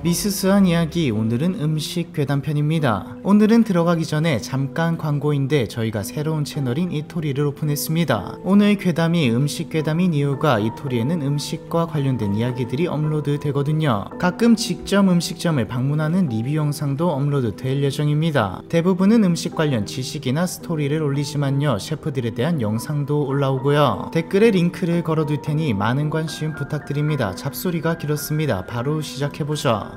미스스한 이야기, 오늘은 음식 괴담편입니다. 오늘은 들어가기 전에 잠깐 광고인데 저희가 새로운 채널인 이토리를 오픈했습니다. 오늘 괴담이 음식 괴담인 이유가 이토리에는 음식과 관련된 이야기들이 업로드 되거든요. 가끔 직접 음식점을 방문하는 리뷰 영상도 업로드 될 예정입니다. 대부분은 음식 관련 지식이나 스토리를 올리지만요, 셰프들에 대한 영상도 올라오고요. 댓글에 링크를 걸어둘 테니 많은 관심 부탁드립니다. 잡소리가 길었습니다. 바로 시작해보죠.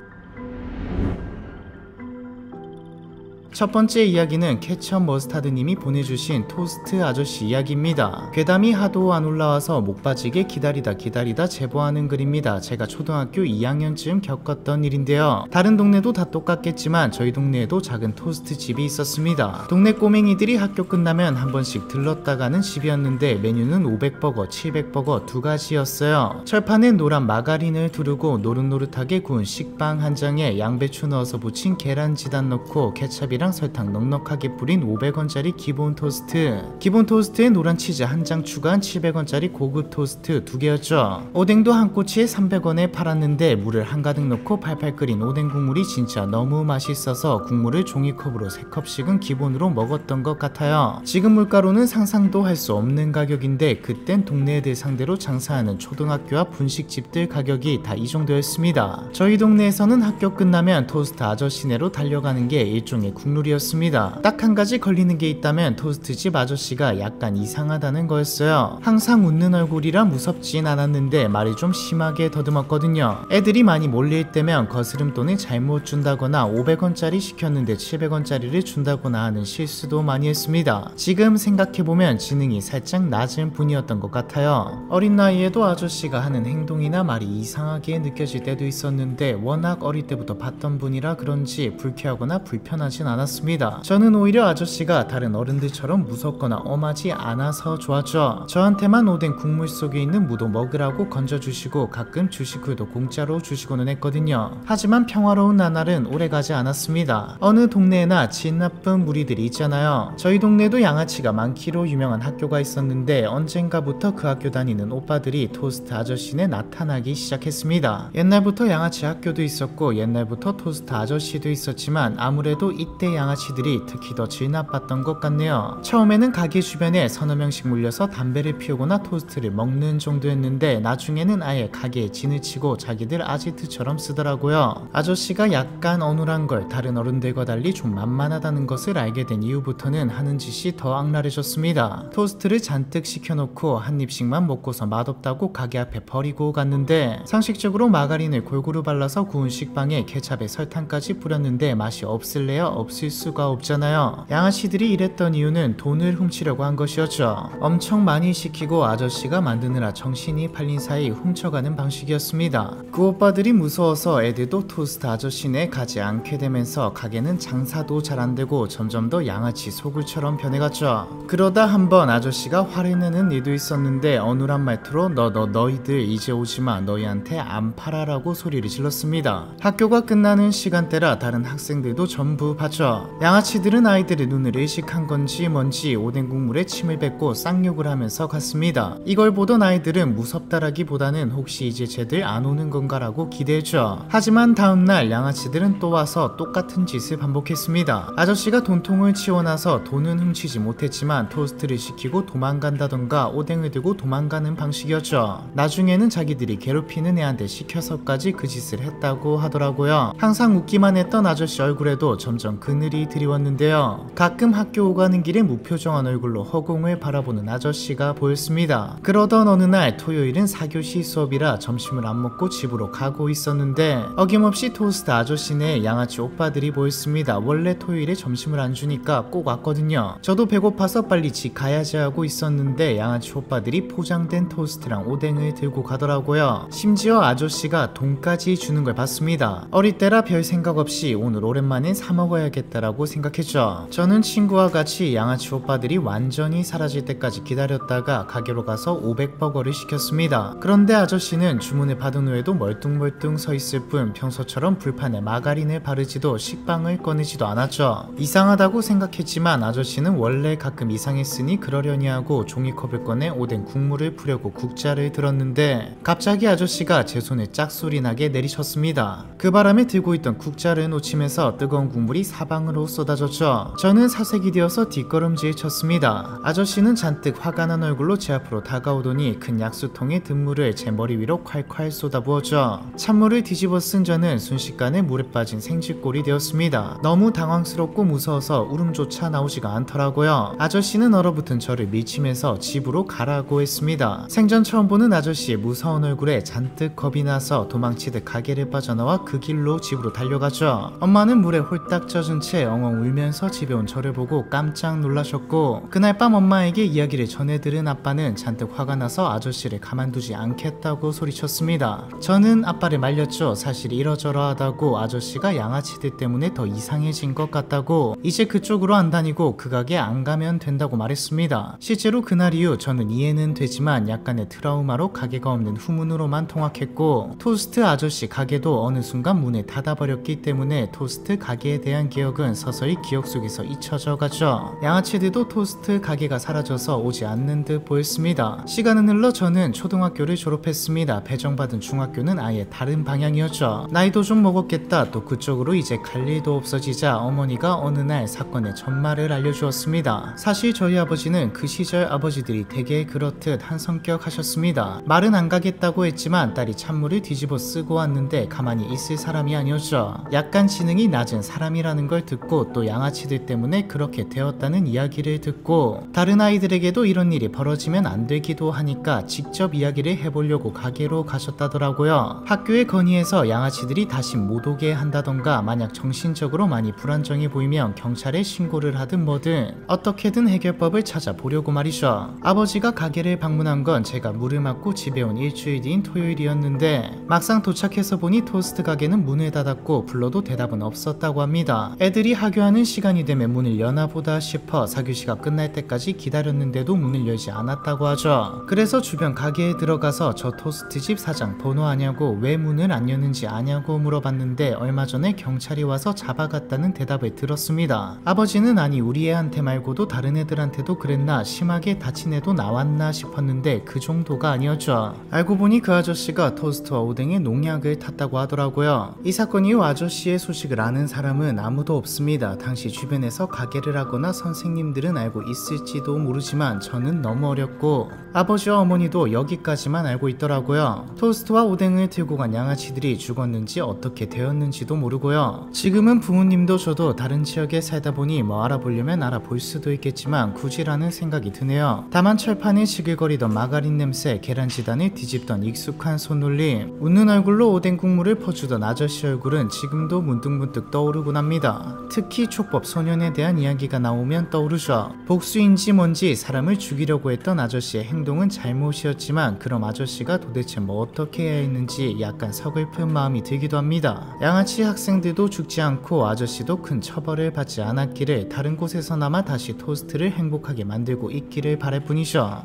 첫 번째 이야기는 케첩 머스타드님이 보내주신 토스트 아저씨 이야기입니다. 괴담이 하도 안 올라와서 목 빠지게 기다리다 제보하는 글입니다. 제가 초등학교 2학년쯤 겪었던 일인데요. 다른 동네도 다 똑같겠지만 저희 동네에도 작은 토스트 집이 있었습니다. 동네 꼬맹이들이 학교 끝나면 한 번씩 들렀다 가는 집이었는데 메뉴는 500버거, 700버거 두 가지였어요. 철판에 노란 마가린을 두르고 노릇노릇하게 구운 식빵 한 장에 양배추 넣어서 부친 계란 지단 넣고 케첩이랑 설탕 넉넉하게 뿌린 500원짜리 기본 토스트, 기본 토스트에 노란 치즈 한 장 추가한 700원짜리 고급 토스트 두 개였죠. 오뎅도 한 꼬치에 300원에 팔았는데 물을 한가득 넣고 팔팔 끓인 오뎅 국물이 진짜 너무 맛있어서 국물을 종이컵으로 3컵씩은 기본으로 먹었던 것 같아요. 지금 물가로는 상상도 할 수 없는 가격인데 그땐 동네 애들 상대로 장사하는 초등학교와 분식집들 가격이 다 이 정도였습니다. 저희 동네에서는 학교 끝나면 토스트 아저씨네로 달려가는 게 일종의 국룰이었습니다. 딱 한 가지 걸리는 게 있다면 토스트집 아저씨가 약간 이상하다는 거였어요. 항상 웃는 얼굴이라 무섭진 않았는데 말이 좀 심하게 더듬었거든요. 애들이 많이 몰릴 때면 거스름돈을 잘못 준다거나 500원짜리 시켰는데 700원짜리를 준다거나 하는 실수도 많이 했습니다. 지금 생각해보면 지능이 살짝 낮은 분이었던 것 같아요. 어린 나이에도 아저씨가 하는 행동이나 말이 이상하게 느껴질 때도 있었는데 워낙 어릴 때부터 봤던 분이라 그런지 불쾌하거나 불편하진 않았습니다. 저는 오히려 아저씨가 다른 어른들처럼 무섭거나 엄하지 않아서 좋았죠. 저한테만 오뎅 국물 속에 있는 무도 먹으라고 건져주시고 가끔 주식후도 공짜로 주시고는 했거든요. 하지만 평화로운 나날은 오래가지 않았습니다. 어느 동네에나 진 나쁜 무리들이 있잖아요. 저희 동네도 양아치가 많기로 유명한 학교가 있었는데 언젠가부터 그 학교 다니는 오빠들이 토스트 아저씨네 나타나기 시작했습니다. 옛날부터 양아치 학교도 있었고 옛날부터 토스트 아저씨도 있었지만 아무래도 이때 양아치들이 특히 더 질 나빴던 것 같네요. 처음에는 가게 주변에 서너 명씩 몰려서 담배를 피우거나 토스트를 먹는 정도였는데 나중에는 아예 가게에 진을 치고 자기들 아지트처럼 쓰더라고요. 아저씨가 약간 어눌한 걸 다른 어른들과 달리 좀 만만하다는 것을 알게 된 이후부터는 하는 짓이 더 악랄해졌습니다. 토스트를 잔뜩 시켜놓고 한 입씩만 먹고서 맛없다고 가게 앞에 버리고 갔는데 상식적으로 마가린을 골고루 발라서 구운 식빵에 케찹에 설탕까지 뿌렸는데 맛이 없을래야 없을 수가 없잖아요. 양아치들이 이랬던 이유는 돈을 훔치려고 한 것이었죠. 엄청 많이 시키고 아저씨가 만드느라 정신이 팔린 사이 훔쳐가는 방식이었습니다. 그 오빠들이 무서워서 애들도 토스트 아저씨네 가지 않게 되면서 가게는 장사도 잘 안되고 점점 더 양아치 소굴처럼 변해갔죠. 그러다 한번 아저씨가 화를 내는 일도 있었는데 어눌한 말투로 너희들 이제 오지마, 너희한테 안 팔아라고 소리를 질렀습니다. 학교가 끝나는 시간대라 다른 학생들도 전부 봤죠. 양아치들은 아이들의 눈을 의식한 건지 뭔지 오뎅 국물에 침을 뱉고 쌍욕을 하면서 갔습니다. 이걸 보던 아이들은 무섭다라기보다는 혹시 이제 쟤들 안 오는 건가라고 기대했죠. 하지만 다음날 양아치들은 또 와서 똑같은 짓을 반복했습니다. 아저씨가 돈통을 치워놔서 돈은 훔치지 못했지만 토스트를 시키고 도망간다던가 오뎅을 들고 도망가는 방식이었죠. 나중에는 자기들이 괴롭히는 애한테 시켜서까지 그 짓을 했다고 하더라고요. 항상 웃기만 했던 아저씨 얼굴에도 점점 그늘이 드리웠는데요. 가끔 학교 오가는 길에 무표정한 얼굴로 허공을 바라보는 아저씨가 보였습니다. 그러던 어느 날 토요일은 4교시 수업이라 점심을 안 먹고 집으로 가고 있었는데 어김없이 토스트 아저씨네 양아치 오빠들이 보였습니다. 원래 토요일에 점심을 안 주니까 꼭 왔거든요. 저도 배고파서 빨리 집 가야지 하고 있었는데 양아치 오빠들이 포장된 토스트랑 오뎅을 들고 가더라고요. 심지어 아저씨가 돈까지 주는 걸 봤습니다. 어릴 때라 별 생각 없이 오늘 오랜만에 사 먹어야겠다 좋겠다라고 생각했죠. 저는 친구와 같이 양아치 오빠들이 완전히 사라질 때까지 기다렸다가 가게로 가서 500버거를 시켰습니다. 그런데 아저씨는 주문을 받은 후에도 멀뚱멀뚱 서 있을 뿐 평소처럼 불판에 마가린을 바르지도 식빵을 꺼내지도 않았죠. 이상하다고 생각했지만 아저씨는 원래 가끔 이상했으니 그러려니 하고 종이컵을 꺼내 오뎅 국물을 푸려고 국자를 들었는데 갑자기 아저씨가 제 손에 짝소리 나게 내리쳤습니다. 그 바람에 들고 있던 국자를 놓치면서 뜨거운 국물이 사방으로 쏟아졌죠. 저는 사색이 되어서 뒷걸음질 쳤습니다. 아저씨는 잔뜩 화가 난 얼굴로 제 앞으로 다가오더니 큰 약수통에 든물을 제 머리 위로 콸콸 쏟아부었죠. 찬물을 뒤집어 쓴 저는 순식간에 물에 빠진 생쥐꼴이 되었습니다. 너무 당황스럽고 무서워서 울음조차 나오지가 않더라고요. 아저씨는 얼어붙은 저를 밀치면서 집으로 가라고 했습니다. 생전 처음 보는 아저씨의 무서운 얼굴에 잔뜩 겁이 나서 도망치듯 가게를 빠져나와 그 길로 집으로 달려가죠. 엄마는 물에 홀딱 젖은 채 엉엉 울면서 집에 온 저를 보고 깜짝 놀라셨고 그날 밤 엄마에게 이야기를 전해 들은 아빠는 잔뜩 화가 나서 아저씨를 가만두지 않겠다고 소리쳤습니다. 저는 아빠를 말렸죠. 사실 이러저러하다고 아저씨가 양아치들 때문에 더 이상해진 것 같다고 이제 그쪽으로 안 다니고 그 가게 안 가면 된다고 말했습니다. 실제로 그날 이후 저는 이해는 되지만 약간의 트라우마로 가게가 없는 후문으로만 통학했고 토스트 아저씨 가게도 어느 순간 문을 닫아버렸기 때문에 토스트 가게에 대한 기억은 서서히 기억 속에서 잊혀져 가죠. 양아치들도 토스트 가게가 사라져서 오지 않는 듯 보였습니다. 시간은 흘러 저는 초등학교를 졸업했습니다. 배정받은 중학교는 아예 다른 방향이었죠. 나이도 좀 먹었겠다. 또 그쪽으로 이제 갈 일도 없어지자 어머니가 어느 날 사건의 전말을 알려주었습니다. 사실 저희 아버지는 그 시절 아버지들이 되게 그렇듯 한 성격 하셨습니다. 말은 안 가겠다고 했지만 딸이 찬물을 뒤집어 쓰고 왔는데 가만히 있을 사람이 아니었죠. 약간 지능이 낮은 사람이라는 걸 듣고 또 양아치들 때문에 그렇게 되었다는 이야기를 듣고 다른 아이들에게도 이런 일이 벌어지면 안 되기도 하니까 직접 이야기를 해보려고 가게로 가셨다더라고요. 학교에 건의해서 양아치들이 다시 못 오게 한다던가 만약 정신적으로 많이 불안정해 보이면 경찰에 신고를 하든 뭐든 어떻게든 해결법을 찾아보려고 말이죠. 아버지가 가게를 방문한 건 제가 물을 맞고 집에 온 일주일 뒤인 토요일이었는데 막상 도착해서 보니 토스트 가게는 문을 닫았고 불러도 대답은 없었다고 합니다. 애들이 하교하는 시간이 되면 문을 여나 보다 싶어 사교시가 끝날 때까지 기다렸는데도 문을 열지 않았다고 하죠. 그래서 주변 가게에 들어가서 저 토스트집 사장 번호 아냐고 왜 문을 안 여는지 아냐고 물어봤는데 얼마 전에 경찰이 와서 잡아갔다는 대답을 들었습니다. 아버지는 아니 우리 애한테 말고도 다른 애들한테도 그랬나 심하게 다친 애도 나왔나 싶었는데 그 정도가 아니었죠. 알고 보니 그 아저씨가 토스트와 오뎅에 농약을 탔다고 하더라고요. 이 사건 이후 아저씨의 소식을 아는 사람은 아무도 없습니다. 당시 주변에서 가게를 하거나 선생님들은 알고 있을지도 모르지만 저는 너무 어렸고 아버지와 어머니도 여기까지만 알고 있더라고요. 토스트와 오뎅을 들고 간 양아치들이 죽었는지 어떻게 되었는지도 모르고요. 지금은 부모님도 저도 다른 지역에 살다 보니 뭐 알아보려면 알아볼 수도 있겠지만 굳이라는 생각이 드네요. 다만 철판에 지글거리던 마가린 냄새, 계란지단을 뒤집던 익숙한 손놀림, 웃는 얼굴로 오뎅 국물을 퍼주던 아저씨 얼굴은 지금도 문득문득 떠오르곤 합니다. 특히 촉법 소년에 대한 이야기가 나오면 떠오르죠. 복수인지 뭔지 사람을 죽이려고 했던 아저씨의 행동은 잘못이었지만 그럼 아저씨가 도대체 뭐 어떻게 해야 했는지 약간 서글픈 마음이 들기도 합니다. 양아치 학생들도 죽지 않고 아저씨도 큰 처벌을 받지 않았기를 다른 곳에서나마 다시 토스트를 행복하게 만들고 있기를 바랄 뿐이죠.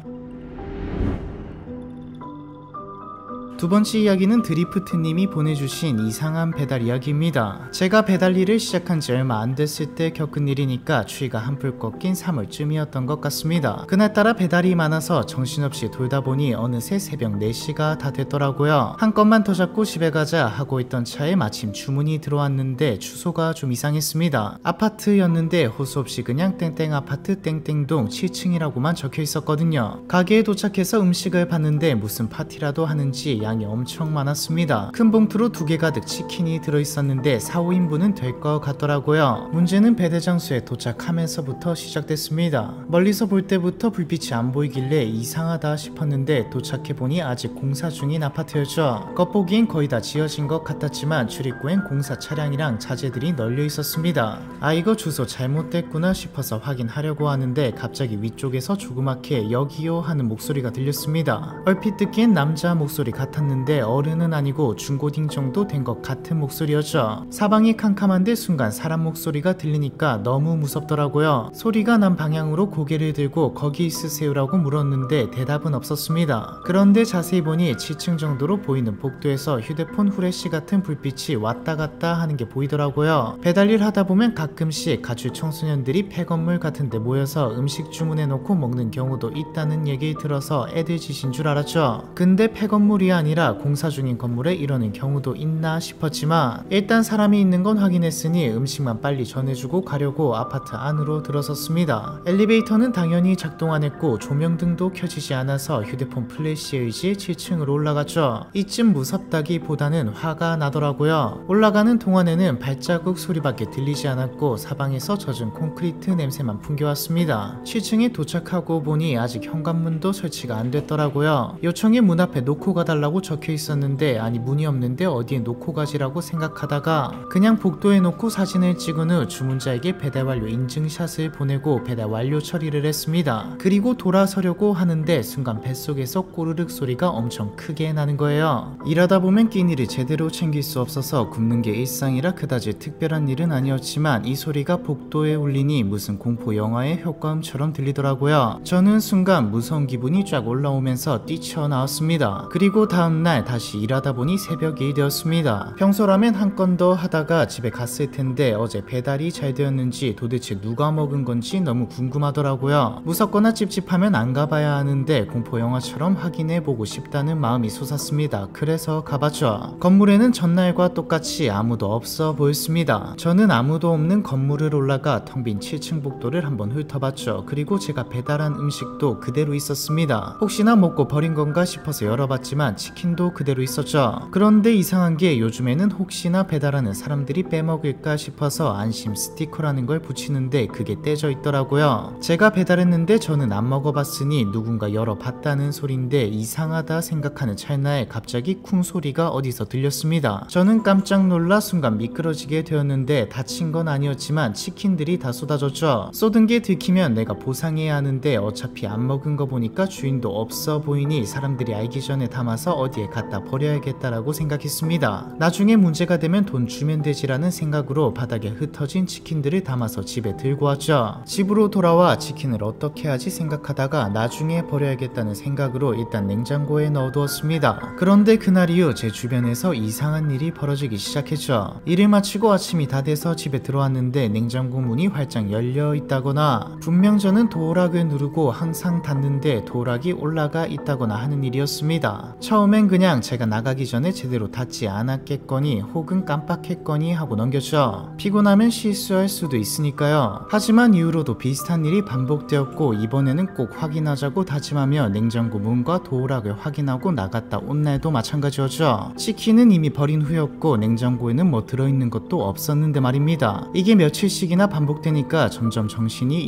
두 번째 이야기는 드리프트님이 보내주신 이상한 배달 이야기입니다. 제가 배달 일을 시작한 지 얼마 안 됐을 때 겪은 일이니까 추위가 한풀 꺾인 3월쯤이었던 것 같습니다. 그날따라 배달이 많아서 정신없이 돌다 보니 어느새 새벽 4시가 다 됐더라고요. 한 건만 더 잡고 집에 가자 하고 있던 차에 마침 주문이 들어왔는데 주소가 좀 이상했습니다. 아파트였는데 호수 없이 그냥 땡땡 아파트 땡땡동 7층이라고만 적혀 있었거든요. 가게에 도착해서 음식을 봤는데 무슨 파티라도 하는지 양이 엄청 많았습니다. 큰 봉투로 2개 가득 치킨이 들어있었는데 4, 5인분은 될 것 같더라고요. 문제는 배달 장소에 도착하면서부터 시작됐습니다. 멀리서 볼 때부터 불빛이 안 보이길래 이상하다 싶었는데 도착해보니 아직 공사 중인 아파트였죠. 겉보기엔 거의 다 지어진 것 같았지만 출입구엔 공사 차량이랑 자재들이 널려 있었습니다. 아 이거 주소 잘못됐구나 싶어서 확인하려고 하는데 갑자기 위쪽에서 조그맣게 여기요 하는 목소리가 들렸습니다. 얼핏 듣기엔 남자 목소리 같았는데 같았는데 어른은 아니고 중고딩 정도 된 것 같은 목소리였죠. 사방이 캄캄한데 순간 사람 목소리가 들리니까 너무 무섭더라고요. 소리가 난 방향으로 고개를 들고 거기 있으세요라고 물었는데 대답은 없었습니다. 그런데 자세히 보니 7층 정도로 보이는 복도에서 휴대폰 후레쉬 같은 불빛이 왔다 갔다 하는 게 보이더라고요. 배달일 하다 보면 가끔씩 가출 청소년들이 폐건물 같은 데 모여서 음식 주문해 놓고 먹는 경우도 있다는 얘기 들어서 애들 짓인 줄 알았죠. 근데 폐건물이 아니라 공사 중인 건물에 이러는 경우도 있나 싶었지만 일단 사람이 있는 건 확인했으니 음식만 빨리 전해주고 가려고 아파트 안으로 들어섰습니다. 엘리베이터는 당연히 작동 안 했고 조명등도 켜지지 않아서 휴대폰 플래시에 의지해 7층으로 올라갔죠. 이쯤 무섭다기보다는 화가 나더라고요. 올라가는 동안에는 발자국 소리밖에 들리지 않았고 사방에서 젖은 콘크리트 냄새만 풍겨왔습니다. 7층에 도착하고 보니 아직 현관문도 설치가 안 됐더라고요. 요청에 문 앞에 놓고 가달라고 적혀 있었는데 아니 문이 없는데 어디에 놓고 가지라고 생각하다가 그냥 복도에 놓고 사진을 찍은 후 주문자에게 배달 완료 인증샷을 보내고 배달 완료 처리를 했습니다. 그리고 돌아서려고 하는데 순간 뱃속에서 꼬르륵 소리가 엄청 크게 나는 거예요. 일하다 보면 끼니를 제대로 챙길 수 없어서 굶는 게 일상이라 그다지 특별한 일은 아니었지만 이 소리가 복도에 울리니 무슨 공포 영화의 효과음처럼 들리더라고요. 저는 순간 무서운 기분이 쫙 올라오면서 뛰쳐나왔습니다. 그리고 다음날 다시 일하다 보니 새벽이 되었습니다. 평소라면 한 건 더 하다가 집에 갔을 텐데 어제 배달이 잘 되었는지 도대체 누가 먹은 건지 너무 궁금하더라고요. 무섭거나 찝찝하면 안 가봐야 하는데 공포 영화처럼 확인해보고 싶다는 마음이 솟았습니다. 그래서 가봤죠. 건물에는 전날과 똑같이 아무도 없어 보였습니다. 저는 아무도 없는 건물을 올라가 텅 빈 7층 복도를 한번 훑어봤죠. 그리고 제가 배달한 음식도 그대로 있었습니다. 혹시나 먹고 버린 건가 싶어서 열어봤지만 치킨도 그대로 있었죠. 그런데 이상한 게 요즘에는 혹시나 배달하는 사람들이 빼먹을까 싶어서 안심 스티커라는 걸 붙이는데 그게 떼져 있더라고요. 제가 배달했는데 저는 안 먹어봤으니 누군가 열어봤다는 소린데 이상하다 생각하는 찰나에 갑자기 쿵 소리가 어디서 들렸습니다. 저는 깜짝 놀라 순간 미끄러지게 되었는데 다친 건 아니었지만 치킨들이 다 쏟아졌죠. 쏟은 게 들키면 내가 보상해야 하는데 어차피 안 먹은 거 보니까 주인도 없어 보이니 사람들이 알기 전에 담아서 어디에 갖다 버려야겠다라고 생각했습니다. 나중에 문제가 되면 돈 주면 되지라는 생각으로 바닥에 흩어진 치킨들을 담아서 집에 들고 왔죠. 집으로 돌아와 치킨을 어떻게 하지 생각하다가 나중에 버려야겠다는 생각으로 일단 냉장고에 넣어두었습니다. 그런데 그날 이후 제 주변에서 이상한 일이 벌어지기 시작했죠. 일을 마치고 아침이 다 돼서 집에 들어왔는데 냉장고 문이 활짝 열려 있다거나 분명 저는 도어락을 누르고 항상 닫는데 도어락이 올라가 있다거나 하는 일이었습니다. 처음엔 그냥 제가 나가기 전에 제대로 닫지 않았겠거니 혹은 깜빡했거니 하고 넘겼죠. 피곤하면 실수할 수도 있으니까요. 하지만 이후로도 비슷한 일이 반복되었고 이번에는 꼭 확인하자고 다짐하며 냉장고 문과 도어락을 확인하고 나갔다 온 날도 마찬가지였죠. 치킨은 이미 버린 후였고 냉장고에는 뭐 들어있는 것도 없었는데 말입니다. 이게 며칠씩이나 반복되니까 점점 정신이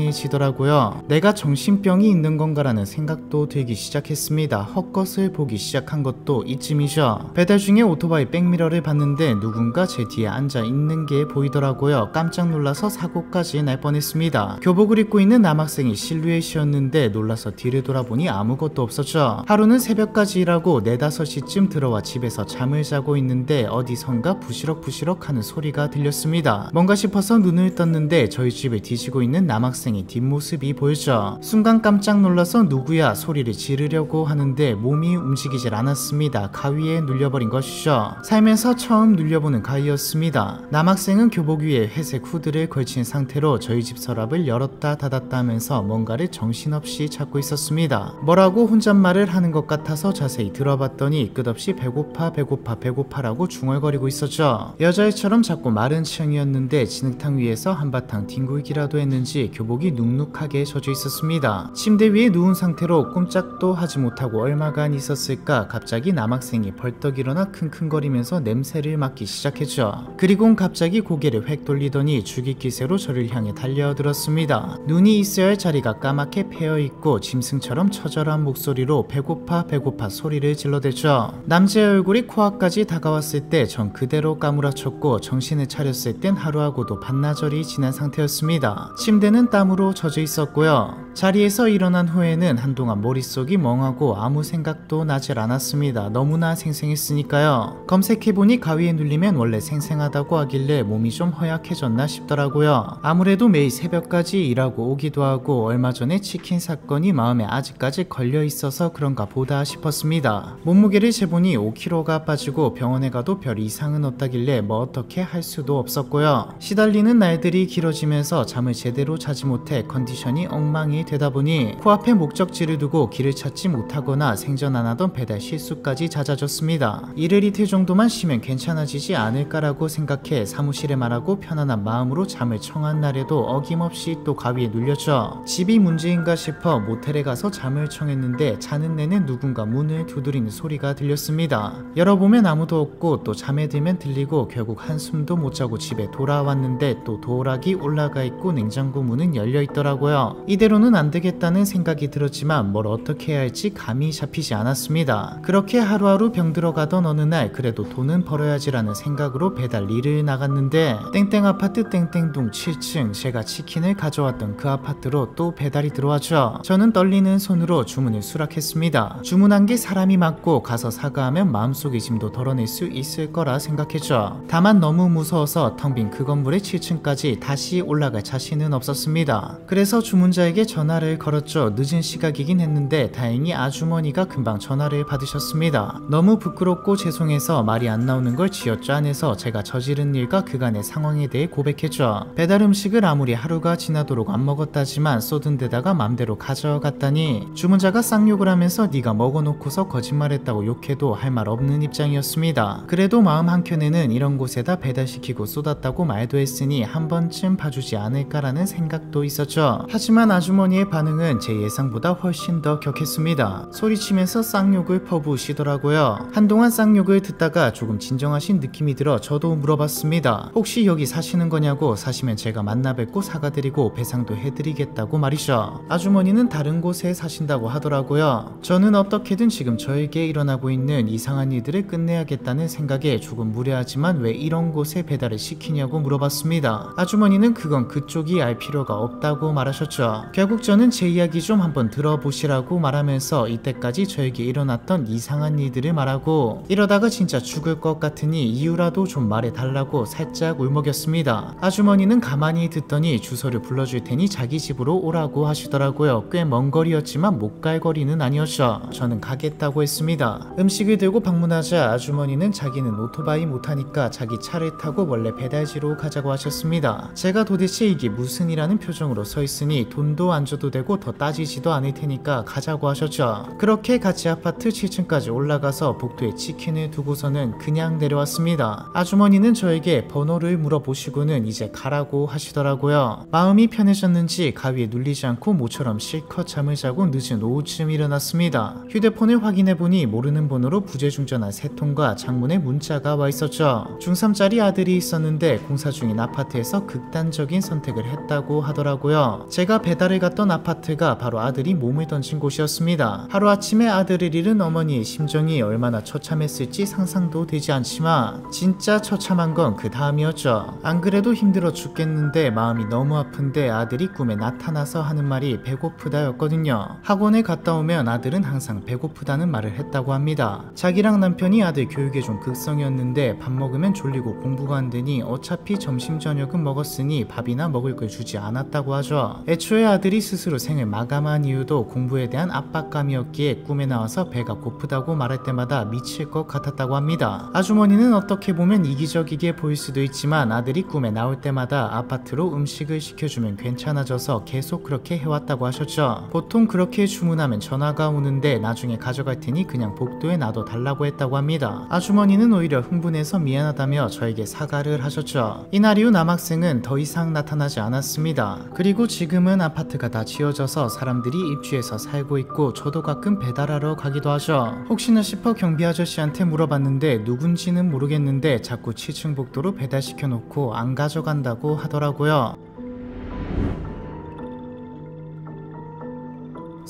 이상해지더라고요. 내가 정신병이 있는 건가라는 생각도 들기 시작했습니다. 헛것을 보기 시작한 것도 이쯤이죠. 배달 중에 오토바이 백미러를 봤는데 누군가 제 뒤에 앉아 있는 게 보이더라고요. 깜짝 놀라서 사고까지 날 뻔했습니다. 교복을 입고 있는 남학생이 실루엣이었는데 놀라서 뒤를 돌아보니 아무것도 없었죠. 하루는 새벽까지 일하고 4, 5시쯤 들어와 집에서 잠을 자고 있는데 어디선가 부시럭부시럭 하는 소리가 들렸습니다. 뭔가 싶어서 눈을 떴는데 저희 집을 뒤지고 있는 남학생의 뒷모습이 보였죠. 순간 깜짝 놀라서 누구야 소리를 지르려고 하는데 몸이 움직이질 않았습니다. 가위에 눌려버린 것이죠. 살면서 처음 눌려보는 가위였습니다. 남학생은 교복 위에 회색 후드를 걸친 상태로 저희 집 서랍을 열었다 닫았다 하면서 뭔가를 정신없이 찾고 있었습니다. 뭐라고 혼잣말을 하는 것 같아서 자세히 들어봤더니 끝없이 배고파 배고파 배고파라고 중얼거리고 있었죠. 여자애처럼 작고 마른 체형이었는데 진흙탕 위에서 한바탕 뒹굴기라도 했는지 교복이 눅눅하게 젖어 있었습니다. 침대 위에 누운 상태로 꼼짝도 하지 못하고 얼마간 있었을까 갑자기 남학생이 벌떡 일어나 킁킁거리면서 냄새를 맡기 시작했죠. 그리곤 갑자기 고개를 획 돌리더니 죽일 기세로 저를 향해 달려들었습니다. 눈이 있어야 할 자리가 까맣게 패여있고 짐승처럼 처절한 목소리로 배고파 배고파 소리를 질러댔죠. 남자의 얼굴이 코앞까지 다가왔을 때 전 그대로 까무라쳤고 정신을 차렸을 땐 하루하고도 반나절이 지난 상태였습니다. 침대는 땀으로 젖어 있었고요. 자리에서 일어난 후에는 한동안 머릿속이 멍하고 아무 생각도 나질 않았습니다. 너무나 생생했으니까요. 검색해보니 가위에 눌리면 원래 생생하다고 하길래 몸이 좀 허약해졌나 싶더라고요. 아무래도 매일 새벽까지 일하고 오기도 하고 얼마 전에 치킨 사건이 마음에 아직까지 걸려있어서 그런가 보다 싶었습니다. 몸무게를 재보니 5kg가 빠지고 병원에 가도 별 이상은 없다길래 뭐 어떻게 할 수도 없었고요. 시달리는 날들이 길어지면서 잠을 제대로 자지 못해 컨디션이 엉망이 되다 보니 코앞에 목적지를 두고 길을 찾지 못하거나 생전 안 하던 배달 실수까지 잦아졌습니다. 이틀 이틀 정도만 쉬면 괜찮아지지 않을까라고 생각해 사무실에 말하고 편안한 마음으로 잠을 청한 날에도 어김없이 또 가위에 눌렸죠. 집이 문제인가 싶어 모텔에 가서 잠을 청했는데 자는 내내 누군가 문을 두드리는 소리가 들렸습니다. 열어보면 아무도 없고 또 잠에 들면 들리고 결국 한숨도 못 자고 집에 돌아왔는데 또 도어락이 올라가 있고 냉장고 문은 열려 있더라고요. 이대로는 안 되겠다는 생각이 들었지만 뭘 어떻게 해야 할지 감이 잡히지 않았습니다. 그렇게 하루하루 병들어가던 어느 날 그래도 돈은 벌어야지라는 생각으로 배달 일을 나갔는데 땡땡 아파트 땡땡동 7층 제가 치킨을 가져왔던 그 아파트로 또 배달이 들어왔죠. 저는 떨리는 손으로 주문을 수락했습니다. 주문한 게 사람이 맞고 가서 사과하면 마음속의 짐도 덜어낼 수 있을 거라 생각했죠. 다만 너무 무서워서 텅 빈 그 건물의 7층까지 다시 올라갈 자신은 없었습니다. 그래서 주문자에게 전화를 걸었죠. 늦은 시각이긴 했는데 다행히 아주머니가 금방 전화를 받으셨습니다. 너무 부끄럽고 죄송해서 말이 안 나오는 걸 쥐어짜내서 제가 저지른 일과 그간의 상황에 대해 고백했죠. 배달 음식을 아무리 하루가 지나도록 안 먹었다지만 쏟은 데다가 맘대로 가져갔다니 주문자가 쌍욕을 하면서 네가 먹어놓고서 거짓말했다고 욕해도 할 말 없는 입장이었습니다. 그래도 마음 한켠에는 이런 곳에다 배달시키고 쏟았다고 말도 했으니 한 번쯤 봐주지 않을까라는 생각도 있었죠. 하지만 아주머니의 반응은 제 예상보다 훨씬 더 격했습니다. 소리치면서 쌍욕을 퍼부으시더라고요. 한동안 쌍욕을 듣다가 조금 진정하신 느낌이 들어 저도 물어봤습니다. 혹시 여기 사시는 거냐고. 사시면 제가 만나 뵙고 사과드리고 배상도 해드리겠다고 말이죠. 아주머니는 다른 곳에 사신다고 하더라고요. 저는 어떻게든 지금 저에게 일어나고 있는 이상한 일들을 끝내야겠다는 생각에 조금 무례하지만 왜 이런 곳에 배달을 시키냐고 물어봤습니다. 아주머니는 그건 그쪽이 알 필요가 없다고 말하셨죠. 결국 저는 제 이야기 좀 한번 들어보시라고 말하면서 이때까지 저에게 일어났던 이상한 일들을 말하고 이러다가 진짜 죽을 것 같으니 이유라도 좀 말해달라고 살짝 울먹였습니다. 아주머니는 가만히 듣더니 주소를 불러줄 테니 자기 집으로 오라고 하시더라고요. 꽤 먼 거리였지만 못 갈 거리는 아니었죠. 저는 가겠다고 했습니다. 음식을 들고 방문하자 아주머니는 자기는 오토바이 못하니까 자기 차를 타고 원래 배달지로 가자고 하셨습니다. 제가 도대체 이게 무슨 이라는 표정으로 서 있으니 돈도 안 줘도 되고 더 따지지도 않을 테니까 가자고 하셨죠. 그렇게 같이 아파트 7층까지 올라가서 복도에 치킨을 두고서는 그냥 내려왔습니다. 아주머니는 저에게 번호를 물어보시고는 이제 가라고 하시더라고요. 마음이 편해졌는지 가위에 눌리지 않고 모처럼 실컷 잠을 자고 늦은 오후쯤 일어났습니다. 휴대폰을 확인해보니 모르는 번호로 부재중전화 3통과 장문의 문자가 와 있었죠. 중3짜리 아들이 있었는데 공사 중인 아파트에서 극단적인 선택을 했다고 하더라고요. 제가 배달을 갔던 아파트가 바로 아들이 몸을 던진 곳이었습니다. 하루아침에 아들을 잃은 어머니의 심정이 얼마나 처참했을지 상상도 되지 않지만 진짜 처참한 건 그 다음이었죠. 안 그래도 힘들어 죽겠는데 마음이 너무 아픈데 아들이 꿈에 나타나서 하는 말이 배고프다였거든요. 학원에 갔다 오면 아들은 항상 배고프다는 말을 했다고 합니다. 자기랑 남편이 아들 교육에 좀 극성이었는데 밥 먹으면 졸리고 공부가 안 되니 어차피 점심 저녁은 먹었으니 밥이나 먹을 걸 주지 않았다고 하죠. 애초에 아들이 스스로 생을 마감한 이유도 공부에 대한 압박감이었기에 꿈에 나와서 배가 고프다고 말할 때마다 미칠 것 같았다고 합니다. 아주머니는 어떻게 보면 이기적이게 보일 수도 있지만 아들이 꿈에 나올 때마다 아파트로 음식을 시켜주면 괜찮아져서 계속 그렇게 해왔다고 하셨죠. 보통 그렇게 주문하면 전화가 오는데 나중에 가져갈 테니 그냥 복도에 놔둬달라고 했다고 합니다. 아주머니는 오히려 흥분해서 미안하다며 저에게 사과를 하셨죠. 이날 이후 남학생은 더 이상 나타나지 않았습니다. 그리고 지금은 아파트가 다 지어져서 사람들이 입주해서 살고 있고 저도 가끔 배달하러 가기도 하죠. 혹시나 싶어 경비 아저씨한테 물어봤는데 누군지는 모르겠는데 자꾸 7층 복도로 배달시켜놓고 안 가져간다고 하더라고요.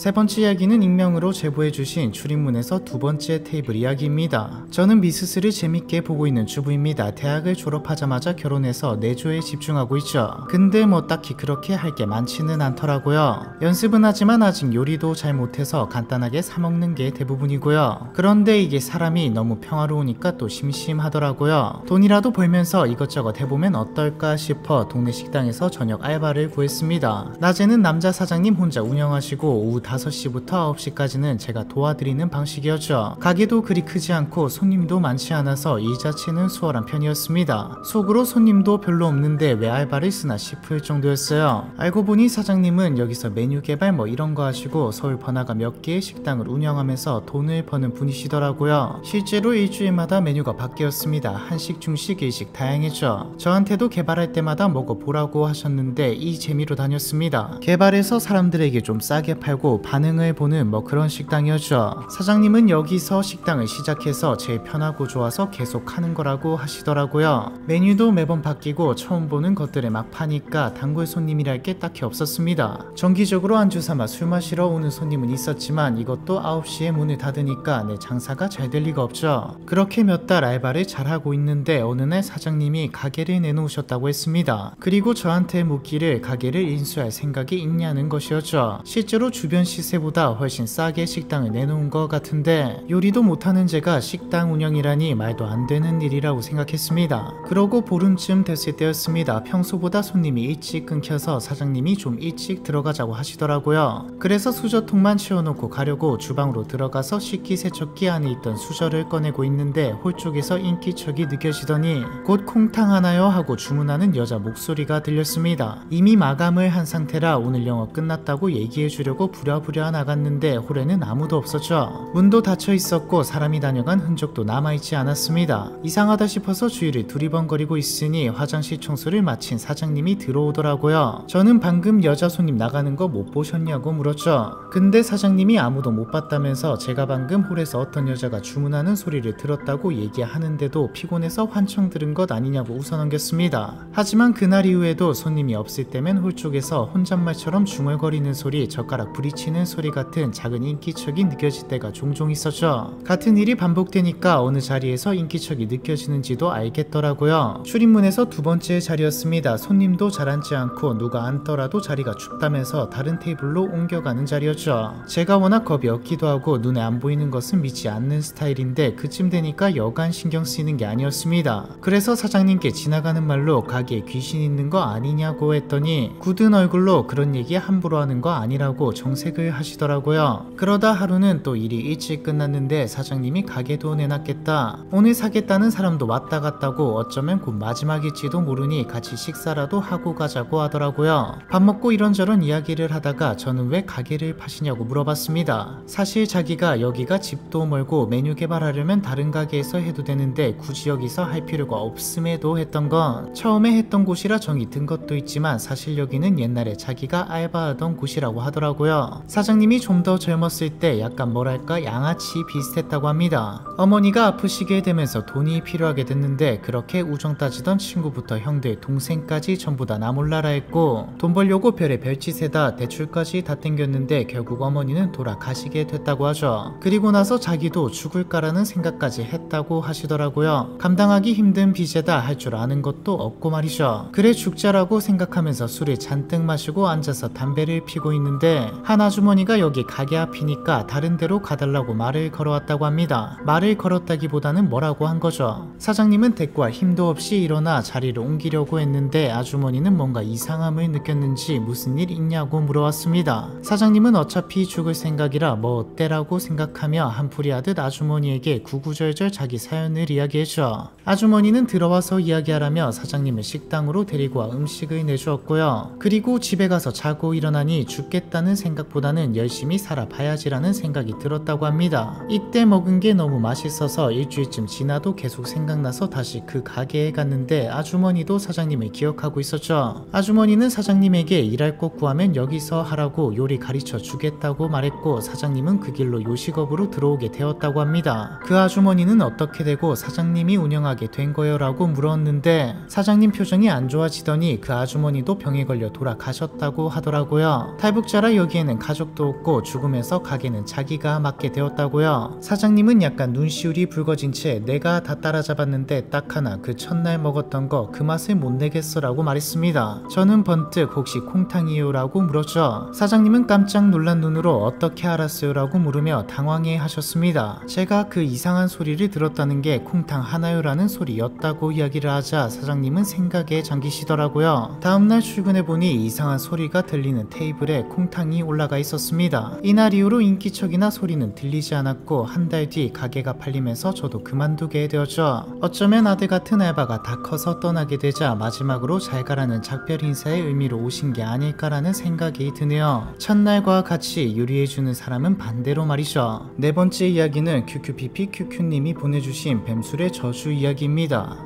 세 번째 이야기는 익명으로 제보해주신 출입문에서 두 번째 테이블 이야기입니다. 저는 미스스를 재밌게 보고 있는 주부입니다. 대학을 졸업하자마자 결혼해서 내조에 집중하고 있죠. 근데 뭐 딱히 그렇게 할 게 많지는 않더라고요. 연습은 하지만 아직 요리도 잘 못해서 간단하게 사먹는 게 대부분이고요. 그런데 이게 사람이 너무 평화로우니까 또 심심하더라고요. 돈이라도 벌면서 이것저것 해보면 어떨까 싶어 동네 식당에서 저녁 알바를 구했습니다. 낮에는 남자 사장님 혼자 운영하시고 오후 5시부터 9시까지는 제가 도와드리는 방식이었죠. 가게도 그리 크지 않고 손님도 많지 않아서 일 자체는 수월한 편이었습니다. 속으로 손님도 별로 없는데 왜 알바를 쓰나 싶을 정도였어요. 알고 보니 사장님은 여기서 메뉴 개발 뭐 이런 거 하시고 서울 번화가 몇 개의 식당을 운영하면서 돈을 버는 분이시더라고요. 실제로 일주일마다 메뉴가 바뀌었습니다. 한식, 중식, 일식 다양했죠. 저한테도 개발할 때마다 먹어보라고 하셨는데 이 재미로 다녔습니다. 개발해서 사람들에게 좀 싸게 팔고 반응을 보는 뭐 그런 식당이었죠. 사장님은 여기서 식당을 시작해서 제일 편하고 좋아서 계속 하는 거라고 하시더라고요. 메뉴도 매번 바뀌고 처음 보는 것들을 막 파니까 단골 손님이랄 게 딱히 없었습니다. 정기적으로 안주 삼아 술 마시러 오는 손님은 있었지만 이것도 9시에 문을 닫으니까 내 장사가 잘 될 리가 없죠. 그렇게 몇 달 알바를 잘하고 있는데 어느 날 사장님이 가게를 내놓으셨다고 했습니다. 그리고 저한테 묻기를 가게를 인수할 생각이 있냐는 것이었죠. 실제로 주변 시세보다 훨씬 싸게 식당을 내놓은 것 같은데 요리도 못하는 제가 식당 운영이라니 말도 안 되는 일이라고 생각했습니다. 그러고 보름쯤 됐을 때였습니다. 평소보다 손님이 일찍 끊겨서 사장님이 좀 일찍 들어가자고 하시더라고요. 그래서 수저통만 채워놓고 가려고 주방으로 들어가서 식기세척기 안에 있던 수저를 꺼내고 있는데 홀 쪽에서 인기척이 느껴지더니 곧 콩탕 하나요? 하고 주문하는 여자 목소리가 들렸습니다. 이미 마감을 한 상태라 오늘 영업 끝났다고 얘기해 주려고 부랴부랴 나갔는데 홀에는 아무도 없었죠. 문도 닫혀 있었고 사람이 다녀간 흔적도 남아있지 않았습니다. 이상하다 싶어서 주위를 두리번거리고 있으니 화장실 청소를 마친 사장님이 들어오더라고요. 저는 방금 여자 손님 나가는 거 못 보셨냐고 물었죠. 근데 사장님이 아무도 못 봤다면서 제가 방금 홀에서 어떤 여자가 주문하는 소리를 들었다고 얘기하는데도 피곤해서 환청 들은 것 아니냐고 웃어넘겼습니다. 하지만 그날 이후에도 손님이 없을 때면 홀 쪽에서 혼잣말처럼 중얼거리는 소리, 젓가락 부딪히는 소리 같은 작은 인기척이 느껴질 때가 종종 있었죠. 같은 일이 반복되니까 어느 자리에서 인기척이 느껴지는지도 알겠더라고요. 출입문에서 두 번째 자리였습니다. 손님도 잘 앉지 않고 누가 앉더라도 자리가 춥다면서 다른 테이블로 옮겨가는 자리였죠. 제가 워낙 겁이 없기도 하고 눈에 안 보이는 것은 믿지 않는 스타일인데 그쯤 되니까 여간 신경 쓰이는 게 아니었습니다. 그래서 사장님께 지나가는 말로 가게에 귀신 있는 거 아니냐고 했더니 굳은 얼굴로 그런 얘기 함부로 하는 거 아니라고 정색을 하시더라고요. 그러다 하루는 또 일이 일찍 끝났는데 사장님이 가게도 내놨겠다, 오늘 사겠다는 사람도 왔다 갔다고 어쩌면 곧 마지막일지도 모르니 같이 식사라도 하고 가자고 하더라고요. 밥 먹고 이런저런 이야기를 하다가 저는 왜 가게를 파시냐고 물어봤습니다. 사실 자기가 여기가 집도 멀고 메뉴 개발하려면 다른 가게에서 해도 되는데 굳이 여기서 할 필요가 없음에도 했던 건 처음에 했던 곳이라 정이 든 것도 있지만 사실 여기는 옛날에 자기가 알바하던 곳이라고 하더라고요. 사장님이 좀 더 젊었을 때 약간 뭐랄까 양아치 비슷했다고 합니다. 어머니가 아프시게 되면서 돈이 필요하게 됐는데 그렇게 우정 따지던 친구부터 형들, 동생까지 전부 다 나 몰라라 했고 돈 벌려고 별의 별짓에다 대출까지 다 땡겼는데 결국 어머니는 돌아가시게 됐다고 하죠. 그리고 나서 자기도 죽을까라는 생각까지 했다고 하시더라고요. 감당하기 힘든 빚에다 할 줄 아는 것도 없고 말이죠. 그래 죽자라고 생각하면서 술을 잔뜩 마시고 앉아서 담배를 피고 있는데 한 아주머니가 여기 가게 앞이니까 다른 데로 가달라고 말을 걸어왔다고 합니다. 말을 걸었다기보다는 뭐라고 한 거죠. 사장님은 대꾸할 힘도 없이 일어나 자리를 옮기려고 했는데 아주머니는 뭔가 이상함을 느꼈는지 무슨 일 있냐고 물어왔습니다. 사장님은 어차피 죽을 생각이라 뭐 어때라고 생각하며 한풀이 하듯 아주머니에게 구구절절 자기 사연을 이야기했죠. 아주머니는 들어와서 이야기하라며 사장님을 식당으로 데리고 와 음식을 내주었고요. 그리고 집에 가서 자고 일어나니 죽겠다는 생각보다는 열심히 살아봐야지라는 생각이 들었다고 합니다. 이때 먹은 게 너무 맛있어서 일주일쯤 지나도 계속 생각나서 다시 그 가게에 갔는데 아주머니도 사장님을 기억하고 있었죠. 아주머니는 사장님에게 일할 곳 구하면 여기서 하라고 요리 가르쳐 주겠다고 말했고 사장님은 그 길로 요식업으로 들어오게 되었다고 합니다. 그 아주머니는 어떻게 되고 사장님이 운영하게 된 거요? 라고 물었는데 사장님 표정이 안 좋아지더니 그 아주머니도 병에 걸려 돌아가셨다고 하더라고요. 탈북자라 여기에는 가족도 없고 죽으면서 가게는 자기가 맡게 되었다고요. 사장님은 약간 눈시울이 붉어진 채 내가 다 따라잡았는데 딱 하나 그 첫날 먹었던 거 그 맛을 못 내겠어 라고 말했습니다. 저는 번뜩 혹시 콩탕이에요? 라고 물었죠. 사장님은 깜짝 놀란 눈으로 어떻게 알았어요? 라고 물으며 당황해 하셨습니다. 제가 그 이상한 소리를 들었다는 게 콩탕 하나요? 라는 소리였다고 이야기를 하자 사장님은 생각에 잠기시더라고요. 다음날 출근해보니 이상한 소리가 들리는 테이블에 콩탕이 올라가 있었습니다. 이날 이후로 인기척이나 소리는 들리지 않았고 한 달 뒤 가게가 팔리면서 저도 그만두게 되었죠. 어쩌면 아들 같은 알바가 다 커서 떠나게 되자 마지막으로 잘 가라는 작별 인사의 의미로 오신 게 아닐까라는 생각이 드네요. 첫날과 같이 요리해주는 사람은 반대로 말이죠. 네 번째 이야기는 QQPPQQ님이 보내주신 뱀술의 저주 이야기입니다.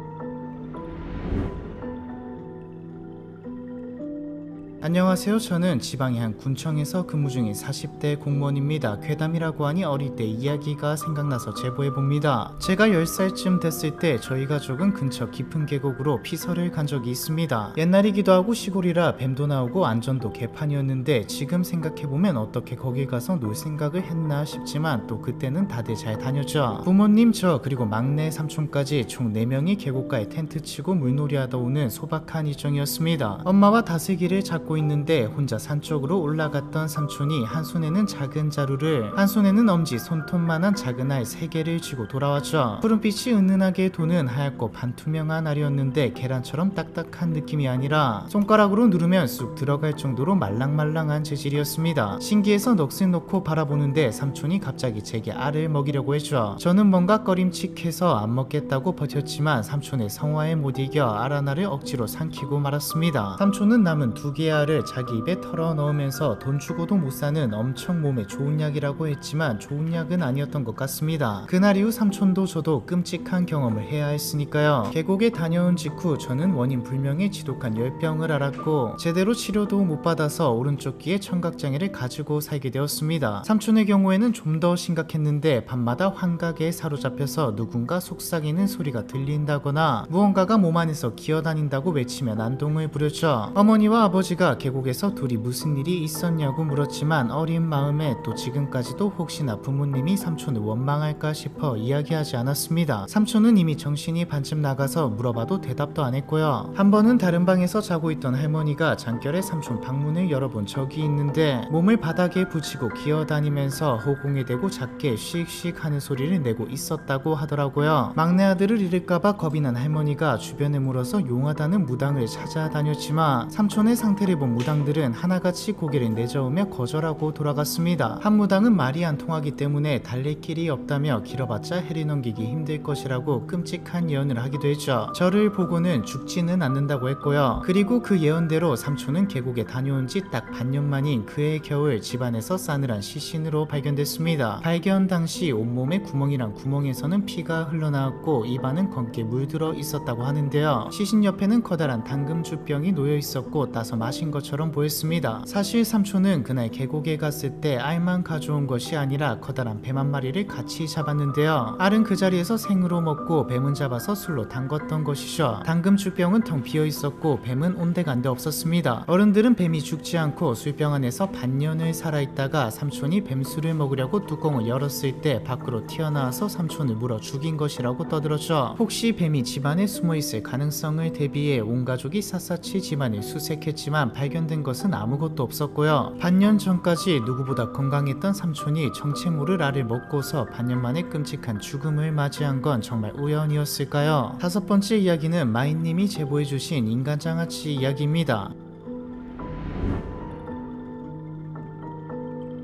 안녕하세요. 저는 지방의 한 군청에서 근무 중인 40대 공무원입니다. 괴담이라고 하니 어릴 때 이야기가 생각나서 제보해봅니다. 제가 10살쯤 됐을 때 저희 가족은 근처 깊은 계곡으로 피서를 간 적이 있습니다. 옛날이기도 하고 시골이라 뱀도 나오고 안전도 개판이었는데 지금 생각해보면 어떻게 거길 가서 놀 생각을 했나 싶지만 또 그때는 다들 잘 다녔죠. 부모님, 저 그리고 막내 삼촌까지 총 4명이 계곡가에 텐트 치고 물놀이 하다 오는 소박한 일정이었습니다. 엄마와 다슬기를 잡고 있는데 혼자 산 쪽으로 올라갔던 삼촌이 한 손에는 작은 자루를 한 손에는 엄지 손톱만한 작은 알 3개를 쥐고 돌아왔죠. 푸른빛이 은은하게 도는 하얗고 반투명한 알이었는데 계란처럼 딱딱한 느낌이 아니라 손가락으로 누르면 쑥 들어갈 정도로 말랑말랑한 재질이었습니다. 신기해서 넋을 놓고 바라보는데 삼촌이 갑자기 제게 알을 먹이려고 했죠. 저는 뭔가 꺼림칙해서 안 먹겠다고 버텼지만 삼촌의 성화에 못 이겨 알 하나를 억지로 삼키고 말았습니다. 삼촌은 남은 2개의 알을 자기 입에 털어 넣으면서 돈 주고도 못 사는 엄청 몸에 좋은 약이라고 했지만 좋은 약은 아니었던 것 같습니다. 그날 이후 삼촌도 저도 끔찍한 경험을 해야 했으니까요. 계곡에 다녀온 직후 저는 원인 불명의 지독한 열병을 앓았고 제대로 치료도 못 받아서 오른쪽 귀에 청각장애를 가지고 살게 되었습니다. 삼촌의 경우에는 좀 더 심각했는데 밤마다 환각에 사로잡혀서 누군가 속삭이는 소리가 들린다거나 무언가가 몸 안에서 기어다닌다고 외치며 난동을 부렸죠. 어머니와 아버지가 계곡에서 둘이 무슨 일이 있었냐고 물었지만 어린 마음에 또 지금까지도 혹시나 부모님이 삼촌을 원망할까 싶어 이야기하지 않았습니다. 삼촌은 이미 정신이 반쯤 나가서 물어봐도 대답도 안 했고요. 한 번은 다른 방에서 자고 있던 할머니가 잠결에 삼촌 방문을 열어본 적이 있는데 몸을 바닥에 붙이고 기어다니면서 허공에 대고 작게 씩씩 하는 소리를 내고 있었다고 하더라고요. 막내 아들을 잃을까봐 겁이 난 할머니가 주변에 물어서 용하다는 무당을 찾아다녔지만 삼촌의 상태를 본 무당들은 하나같이 고개를 내저으며 거절하고 돌아갔습니다. 한 무당은 말이 안 통하기 때문에 달릴 길이 없다며 길어봤자 해리 넘기기 힘들 것이라고 끔찍한 예언을 하기도 했죠. 저를 보고는 죽지는 않는다고 했고요. 그리고 그 예언대로 삼촌은 계곡에 다녀온 지 딱 반년 만인 그해 겨울 집안에서 싸늘한 시신으로 발견됐습니다. 발견 당시 온몸에 구멍이랑 구멍에서는 피가 흘러나왔고 입안은 검게 물들어 있었다고 하는데요. 시신 옆에는 커다란 당금주병이 놓여 있었고 따서 마신 것처럼 보였습니다. 사실 삼촌은 그날 계곡에 갔을 때 알만 가져온 것이 아니라 커다란 뱀 한 마리를 같이 잡았는데요. 알은 그 자리에서 생으로 먹고 뱀은 잡아서 술로 담궜던 것이죠. 당금주병은 텅 비어 있었고 뱀은 온데간데 없었습니다. 어른들은 뱀이 죽지 않고 술병 안에서 반년을 살아있다가 삼촌이 뱀술을 먹으려고 뚜껑을 열었을 때 밖으로 튀어나와서 삼촌을 물어 죽인 것이라고 떠들었죠. 혹시 뱀이 집안에 숨어있을 가능성을 대비해 온 가족이 샅샅이 집안을 수색했지만 발견된 것은 아무것도 없었고요. 반년 전까지 누구보다 건강했던 삼촌이 정체 모를 알을 먹고서 반년 만에 끔찍한 죽음을 맞이한 건 정말 우연이었을까요? 5번째 이야기는 마인님이 제보해주신 인간장아찌 이야기입니다.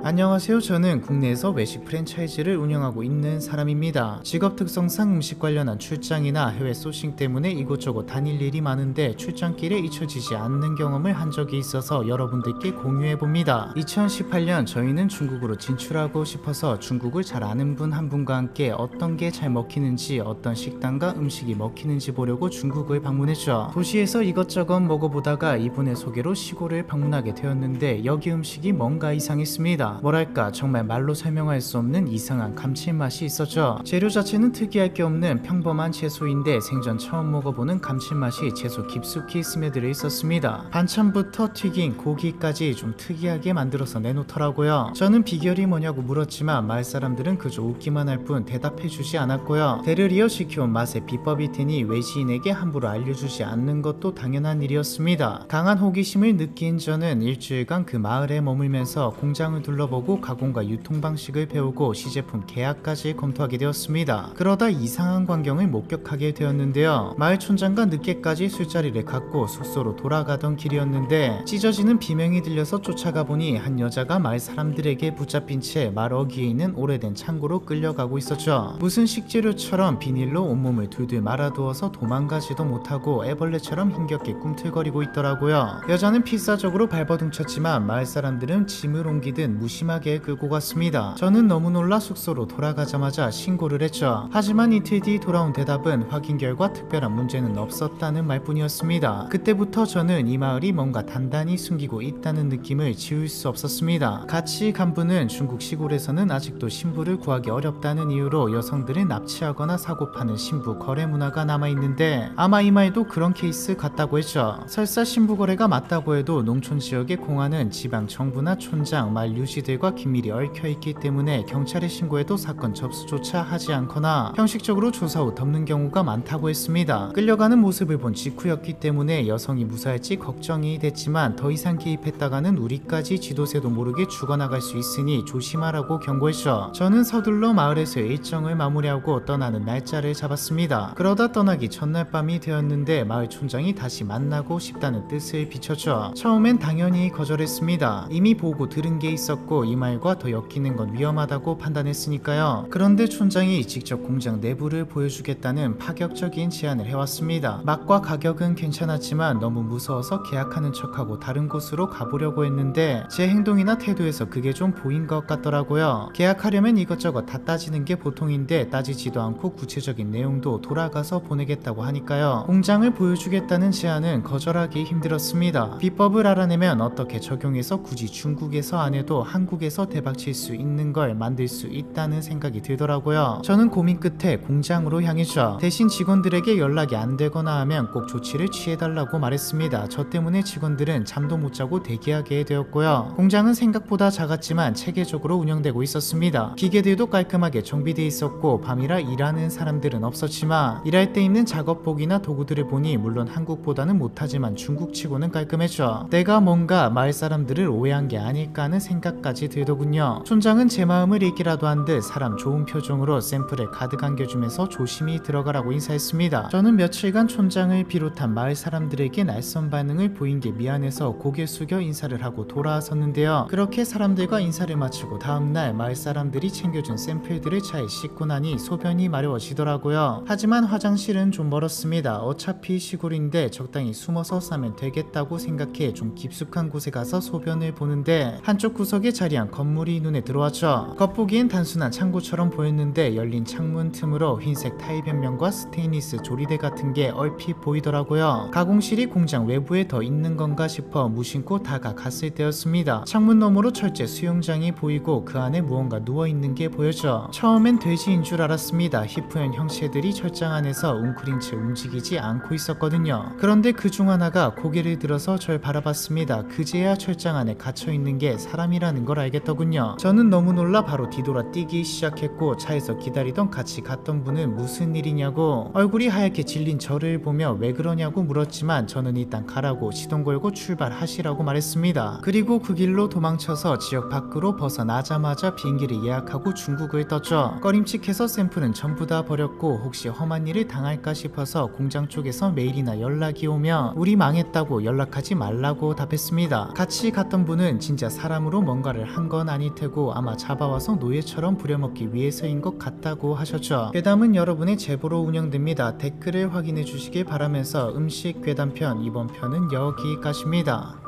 안녕하세요. 저는 국내에서 외식 프랜차이즈를 운영하고 있는 사람입니다. 직업 특성상 음식 관련한 출장이나 해외 소싱 때문에 이곳저곳 다닐 일이 많은데 출장길에 잊혀지지 않는 경험을 한 적이 있어서 여러분들께 공유해봅니다. 2018년 저희는 중국으로 진출하고 싶어서 중국을 잘 아는 분 한 분과 함께 어떤 게 잘 먹히는지 어떤 식당과 음식이 먹히는지 보려고 중국을 방문했죠. 도시에서 이것저것 먹어보다가 이분의 소개로 시골을 방문하게 되었는데 여기 음식이 뭔가 이상했습니다. 뭐랄까 정말 말로 설명할 수 없는 이상한 감칠맛이 있었죠. 재료 자체는 특이할 게 없는 평범한 채소인데 생전 처음 먹어보는 감칠맛이 채소 깊숙이 스며들어 있었습니다. 반찬부터 튀긴 고기까지 좀 특이하게 만들어서 내놓더라고요. 저는 비결이 뭐냐고 물었지만 마을 사람들은 그저 웃기만 할 뿐 대답해주지 않았고요. 대를 이어 지켜온 맛의 비법이 테니 외지인에게 함부로 알려주지 않는 것도 당연한 일이었습니다. 강한 호기심을 느낀 저는 일주일간 그 마을에 머물면서 공장을 둘러보고 가공과 유통 방식을 배우고 시제품 계약까지 검토하게 되었습니다. 그러다 이상한 광경을 목격하게 되었는데요. 마을 촌장과 늦게까지 술자리를 갖고 숙소로 돌아가던 길이었는데 찢어지는 비명이 들려서 쫓아가 보니 한 여자가 마을 사람들에게 붙잡힌 채 말 어귀에 있는 오래된 창고로 끌려가고 있었죠. 무슨 식재료처럼 비닐로 온몸을 둘둘 말아두어서 도망가지도 못하고 애벌레처럼 힘겹게 꿈틀거리고 있더라고요. 여자는 필사적으로 발버둥쳤지만 마을 사람들은 짐을 옮기듯 무심하게 끌고 갔습니다. 저는 너무 놀라 숙소로 돌아가자마자 신고를 했죠. 하지만 이틀 뒤 돌아온 대답은 확인 결과 특별한 문제는 없었다는 말뿐이었습니다. 그때부터 저는 이 마을이 뭔가 단단히 숨기고 있다는 느낌을 지울 수 없었습니다. 같이 간 분은 중국 시골에서는 아직도 신부를 구하기 어렵다는 이유로 여성들을 납치하거나 사고 파는 신부 거래 문화가 남아있는데 아마 이 말도 그런 케이스 같다고 했죠. 설사 신부 거래가 맞다고 해도 농촌 지역의 공안은 지방 정부나 촌장, 말 유지들과 긴밀히 얽혀있기 때문에 경찰에 신고해도 사건 접수조차 하지 않거나 형식적으로 조사 후 덮는 경우가 많다고 했습니다. 끌려가는 모습을 본 직후였기 때문에 여성이 무사할지 걱정이 됐지만 더 이상 개입했다가는 우리까지 지도새도 모르게 죽어나갈 수 있으니 조심하라고 경고했죠. 저는 서둘러 마을에서의 일정을 마무리하고 떠나는 날짜를 잡았습니다. 그러다 떠나기 전날 밤이 되었는데 마을 촌장이 다시 만나고 싶다는 뜻을 비췄죠. 처음엔 당연히 거절했습니다. 이미 보고 들은 게 있었고 이 말과 더 엮이는 건 위험하다고 판단했으니까요. 그런데 촌장이 직접 공장 내부를 보여주겠다는 파격적인 제안을 해왔습니다. 맛과 가격은 괜찮았지만 너무 무서워서 계약하는 척하고 다른 곳으로 가보려고 했는데 제 행동이나 태도에서 그게 좀 보인 것 같더라고요. 계약하려면 이것저것 다 따지는 게 보통인데 따지지도 않고 구체적인 내용도 돌아가서 보내겠다고 하니까요. 공장을 보여주겠다는 제안은 거절하기 힘들었습니다. 비법을 알아내면 어떻게 적용해서 굳이 중국에서 안 해도 한국에서 대박칠 수 있는 걸 만들 수 있다는 생각이 들더라고요. 저는 고민 끝에 공장으로 향했죠. 대신 직원들에게 연락이 안 되거나 하면 꼭 조치를 취해달라고 말했습니다. 저 때문에 직원들은 잠도 못 자고 대기하게 되었고요. 공장은 생각보다 작았지만 체계적으로 운영되고 있었습니다. 기계들도 깔끔하게 정비되어 있었고 밤이라 일하는 사람들은 없었지만 일할 때 입는 작업복이나 도구들을 보니 물론 한국보다는 못하지만 중국치고는 깔끔했죠. 내가 뭔가 마을 사람들을 오해한 게 아닐까 하는 생각까지 들더군요. 촌장은 제 마음을 읽기라도 한 듯 사람 좋은 표정으로 샘플을 가득 안겨주면서 조심히 들어가라고 인사했습니다. 저는 며칠간 촌장을 비롯한 마을 사람들에게 낯선 반응을 보인 게 미안해서 고개 숙여 인사를 하고 돌아섰는데요. 그렇게 사람들과 인사를 마치고 다음날 마을 사람들이 챙겨준 샘플들을 차에 싣고 나니 소변이 마려워지더라고요. 하지만 화장실은 좀 멀었습니다. 어차피 시골인데 적당히 숨어서 싸면 되겠다고 생각해 좀 깊숙한 곳에 가서 소변을 보는데 한쪽 구석에 자리한 건물이 눈에 들어왔죠. 겉보기엔 단순한 창고처럼 보였는데 열린 창문 틈으로 흰색 타일 변면과 스테인리스 조리대 같은 게 얼핏 보이더라고요. 가공실이 공장 외부에 더 있는 건가 싶어 무심코 다가갔을 때였습니다. 창문 너머로 철제 수영장이 보이고 그 안에 무언가 누워있는 게 보였죠. 처음엔 돼지인 줄 알았습니다. 희뿌연 형체들이 철장 안에서 웅크린 채 움직이지 않고 있었거든요. 그런데 그중 하나가 고개를 들어서 절 바라봤습니다. 그제야 철장 안에 갇혀있는 게 사람이라는 걸 알겠더군요. 저는 너무 놀라 바로 뒤돌아 뛰기 시작했고 차에서 기다리던 같이 갔던 분은 무슨 일이냐고 얼굴이 하얗게 질린 저를 보며 왜 그러냐고 물었지만 저는 일단 가라고 시동 걸고 출발하시라고 말했습니다. 그리고 그 길로 도망쳐서 지역 밖으로 벗어나자마자 비행기를 예약하고 중국을 떴죠. 꺼림칙해서 샘플은 전부 다 버렸고 혹시 험한 일을 당할까 싶어서 공장 쪽에서 메일이나 연락이 오며 우리 망했다고 연락하지 말라고 답했습니다. 같이 갔던 분은 진짜 사람으로 뭔가를 한 건 아닐 테고 아마 잡아와서 노예처럼 부려먹기 위해서인 것 같다고 하셨죠. 괴담은 여러분의 제보로 운영됩니다. 댓글을 확인해 주시길 바라면서 음식 괴담편 이번 편은 여기까지입니다.